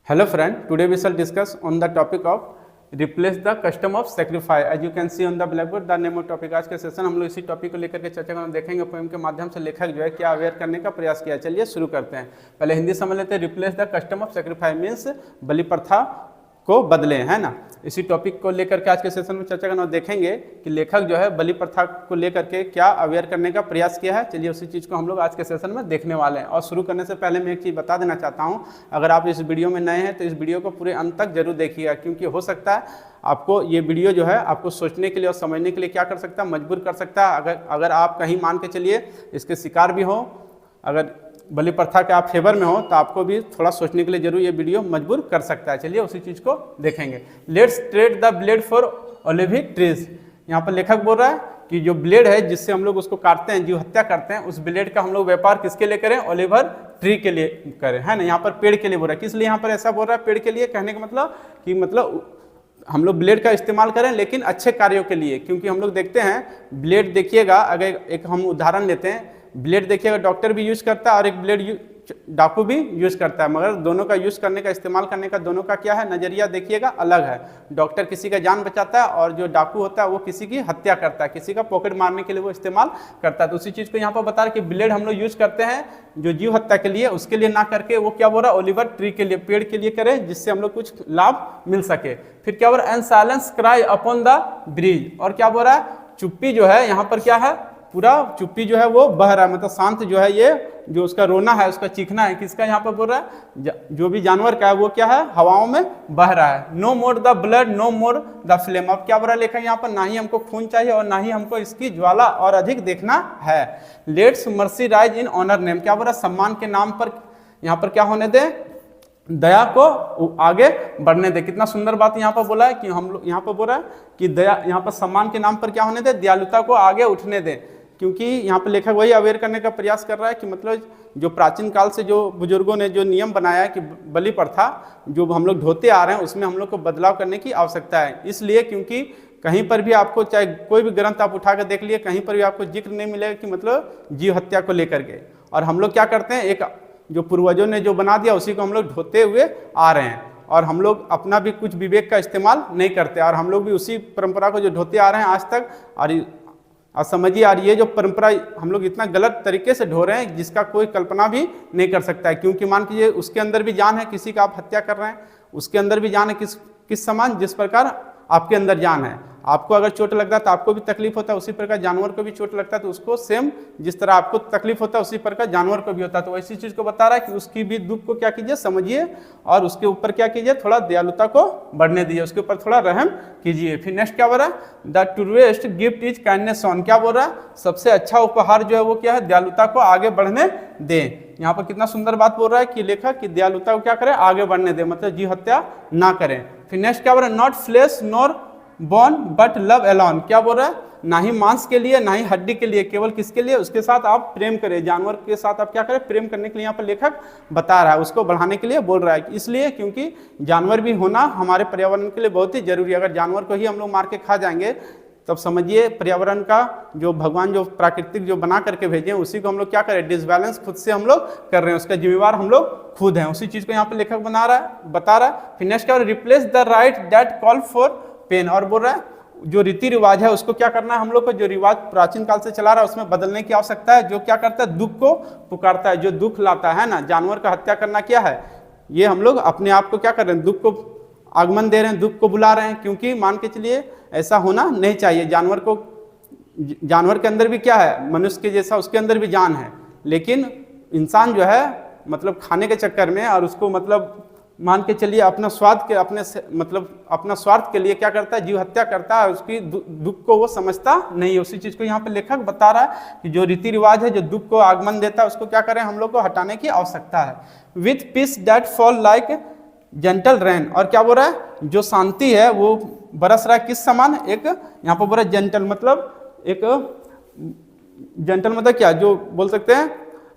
Hello friend, today we shall discuss on the topic of replace the custom of sacrifice. As you can see on the blackboard, the name of topic. आज के session हम लोग इसी topic को लेकर के चर्चा करना देखेंगे। पोएम के माध्यम से लेखक जो है क्या अवेयर करने का प्रयास किया। चलिए शुरू करते हैं। पहले हिंदी समझ लेते हैं। Replace the custom of sacrifice means बलि प्रथा को बदले, है ना। इसी टॉपिक को लेकर के आज के सेशन में चर्चा करना देखेंगे कि लेखक जो है बलि प्रथा को लेकर के क्या अवेयर करने का प्रयास किया है। चलिए उसी चीज़ को हम लोग आज के सेशन में देखने वाले हैं। और शुरू करने से पहले मैं एक चीज़ बता देना चाहता हूं, अगर आप इस वीडियो में नए हैं तो इस वीडियो को पूरे अंत तक जरूर देखिएगा, क्योंकि हो सकता है आपको ये वीडियो जो है आपको सोचने के लिए और समझने के लिए क्या कर सकता है, मजबूर कर सकता है। अगर आप कहीं मान के चलिए इसके शिकार भी हो, अगर बलि प्रथा के आप फेवर में हो तो आपको भी थोड़ा सोचने के लिए जरूर ये वीडियो मजबूर कर सकता है। चलिए उसी चीज़ को देखेंगे। Let's trade the blade for olive trees. यहाँ पर लेखक बोल रहा है कि जो ब्लेड है जिससे हम लोग उसको काटते हैं, जीव हत्या करते हैं, उस ब्लेड का हम लोग व्यापार किसके लिए करें, ओलिवर ट्री के लिए करें, है ना। यहाँ पर पेड़ के लिए बोल रहा है। किस लिए यहाँ पर ऐसा बोल रहा है, पेड़ के लिए। कहने का मतलब कि हम लोग ब्लेड का इस्तेमाल करें लेकिन अच्छे कार्यों के लिए, क्योंकि हम लोग देखते हैं ब्लेड, देखिएगा अगर एक हम उदाहरण लेते हैं, ब्लेड देखिएगा डॉक्टर भी यूज करता है और एक ब्लेड डाकू भी यूज करता है, मगर दोनों का यूज करने का, इस्तेमाल करने का दोनों का क्या है, नजरिया देखिएगा अलग है। डॉक्टर किसी का जान बचाता है और जो डाकू होता है वो किसी की हत्या करता है, किसी का पॉकेट मारने के लिए वो इस्तेमाल करता है। तो उसी चीज को यहाँ पर बता रहे कि ब्लेड हम लोग यूज करते हैं जो जीव हत्या के लिए, उसके लिए ना करके वो क्या बोल रहा है, ओलिवर ट्री के लिए, पेड़ के लिए करें जिससे हम लोग कुछ लाभ मिल सके। फिर क्या बोल रहा है, and silence cry upon the bridge. और क्या बोल रहा है, चुप्पी जो है यहाँ पर क्या है, पूरा चुप्पी जो है वो बह रहा है, मतलब शांत जो है, ये जो उसका रोना है, उसका चीखना है, किसका यहाँ पर बोल रहा है, जो भी जानवर का है वो क्या है, हवाओं में बह रहा है। No more the blood no more the flame. अब क्या बोल रहा है लेखक यहाँ पर, ना ही हमको खून चाहिए और ना ही हमको इसकी ज्वाला और अधिक देखना है। Let's mercy rise in honour name. क्या बोल रहा है, सम्मान के नाम पर यहाँ पर क्या होने दे, दया को आगे बढ़ने दे। कितना सुंदर बात यहाँ पर बोला है कि हम लोग यहाँ पर बोल रहा है कि दया, यहाँ पर सम्मान के नाम पर क्या होने दे, दयालुता को आगे उठने दे। क्योंकि यहाँ पर लेखक वही अवेयर करने का प्रयास कर रहा है कि मतलब जो प्राचीन काल से जो बुजुर्गों ने जो नियम बनाया है कि बलि प्रथा जो हम लोग ढोते आ रहे हैं उसमें हम लोग को बदलाव करने की आवश्यकता है। इसलिए क्योंकि कहीं पर भी आपको, चाहे कोई भी ग्रंथ आप उठा कर देख लिए, कहीं पर भी आपको जिक्र नहीं मिलेगा कि मतलब जीव हत्या को लेकर के। और हम लोग क्या करते हैं, एक जो पूर्वजों ने जो बना दिया उसी को हम लोग ढोते हुए आ रहे हैं, और हम लोग अपना भी कुछ विवेक का इस्तेमाल नहीं करते, और हम लोग भी उसी परंपरा को जो ढोते आ रहे हैं आज तक। और समझिए यार, ये जो परंपरा हम लोग इतना गलत तरीके से ढो रहे हैं जिसका कोई कल्पना भी नहीं कर सकता है। क्योंकि मान कीजिए उसके अंदर भी जान है, किसी का आप हत्या कर रहे हैं उसके अंदर भी जान है, किस समान, जिस प्रकार आपके अंदर जान है। आपको अगर चोट लगता है तो आपको भी तकलीफ होता है, उसी प्रकार जानवर को भी चोट लगता है तो उसको सेम जिस तरह आपको तकलीफ होता है उसी प्रकार जानवर को भी होता है। तो ऐसी चीज को बता रहा है कि उसकी भी दुख को क्या कीजिए, समझिए, और उसके ऊपर क्या कीजिए, थोड़ा दयालुता को बढ़ने दीजिए, उसके ऊपर थोड़ा रहम कीजिए। फिर नेक्स्ट क्या बोल रहा है, the truest gift is kindness shown. क्या बोल रहा है, सबसे अच्छा उपहार जो है वो क्या है, दयालुता को आगे बढ़ने दे। यहाँ पर कितना सुंदर बात बोल रहा है कि लेखक कि दयालुता को क्या करे, आगे बढ़ने दे, मतलब जीव हत्या ना करें। फिर नेक्स्ट क्या बोल रहा है, not flesh nor bone but love alone. क्या बोल रहा है, ना ही मांस के लिए ना ही हड्डी के लिए, केवल किसके लिए, उसके साथ आप प्रेम करें, जानवर के साथ आप क्या करें, प्रेम करने के लिए यहाँ पर लेखक बता रहा है, उसको बढ़ाने के लिए बोल रहा है। इसलिए क्योंकि जानवर भी होना हमारे पर्यावरण के लिए बहुत ही जरूरी है। अगर जानवर को ही हम लोग मार के खा जाएंगे तब समझिए पर्यावरण का जो भगवान जो प्राकृतिक जो बना करके भेजे उसी को हम लोग क्या करें, डिसबैलेंस खुद से हम लोग कर रहे हैं, उसका जिम्मेवार हम लोग खुद हैं। उसी चीज को यहाँ पर लेखक बता रहा है। फिर नेक्स्ट क्या, replace the right that call for pain. और बोल रहा है जो रीति रिवाज है उसको क्या करना है, हम लोग को जो रिवाज प्राचीन काल से चला रहा है उसमें बदलने की आवश्यकता है। जो क्या करता है, दुख को पुकारता है, जो दुख लाता है ना, जानवर का हत्या करना क्या है, ये हम लोग अपने आप को क्या कर रहे हैं, दुख को आगमन दे रहे हैं, दुख को बुला रहे हैं। क्योंकि मान के चलिए ऐसा होना नहीं चाहिए। जानवर के अंदर भी क्या है, मनुष्य के जैसा उसके अंदर भी जान है, लेकिन इंसान जो है मतलब खाने के चक्कर में और उसको मतलब मान के चलिए अपना स्वार्थ के अपना स्वार्थ के लिए क्या करता है, जीव हत्या करता है, उसकी दुख को वो समझता नहीं है। उसी चीज को यहाँ पे लेखक बता रहा है कि जो रीति रिवाज है जो दुख को आगमन देता है उसको क्या करें, हम लोग को हटाने की आवश्यकता है। With peace that fall like gentle rain. और क्या बोल रहा है, जो शांति है वो बरस रहा है किस समान, एक यहाँ पर बोल रहा है जेंटल मतलब क्या, जो बोल सकते हैं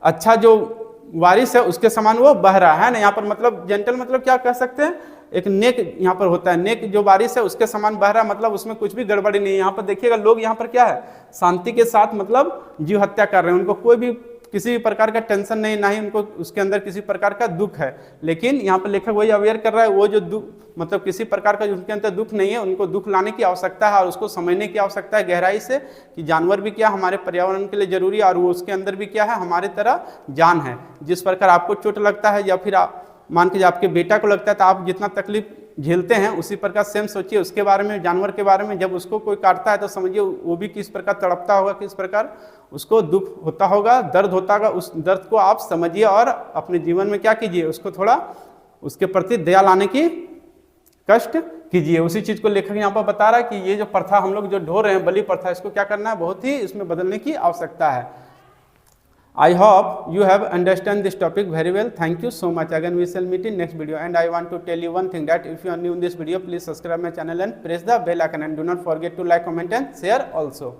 अच्छा जो वारिस है उसके समान वो बह रहा है ना। यहाँ पर मतलब जेंटल मतलब क्या कह सकते हैं, एक नेक यहाँ पर होता है, नेक जो बारिश है उसके समान बह रहा है, मतलब उसमें कुछ भी गड़बड़ी नहीं है। यहाँ पर देखिएगा लोग यहाँ पर क्या है, शांति के साथ मतलब जीव हत्या कर रहे हैं, उनको कोई भी किसी भी प्रकार का टेंशन नहीं, ना ही उनको उसके अंदर किसी प्रकार का दुख है। लेकिन यहाँ पर लेखक वही अवेयर कर रहा है, वो जो दुख मतलब किसी प्रकार का उनके अंदर दुख नहीं है, उनको दुख लाने की आवश्यकता है और उसको समझने की आवश्यकता है गहराई से कि जानवर भी क्या हमारे पर्यावरण के लिए जरूरी है और वो उसके अंदर भी क्या है हमारे तरह जान है। जिस प्रकार आपको चोट लगता है या फिर मान के आपके बेटा को लगता है तो आप जितना तकलीफ झेलते हैं उसी प्रकार सेम सोचिए उसके बारे में, जानवर के बारे में। जब उसको कोई काटता है तो समझिए वो भी किस प्रकार तड़पता होगा, किस प्रकार उसको दुख होता होगा, दर्द होता होगा। उस दर्द को आप समझिए और अपने जीवन में क्या कीजिए, उसको थोड़ा उसके प्रति दया लाने की कष्ट कीजिए। उसी चीज को लेखक यहाँ पर बता रहा है कि ये जो प्रथा हम लोग जो ढो रहे हैं, बलि प्रथा, इसको क्या करना है, बहुत ही इसमें बदलने की आवश्यकता है। I hope you have understand this topic very well. Thank you so much. Again we shall meet in next video, and I want to tell you one thing, that if you are new in this video, please subscribe my channel and press the bell icon, and do not forget to like, comment and share also.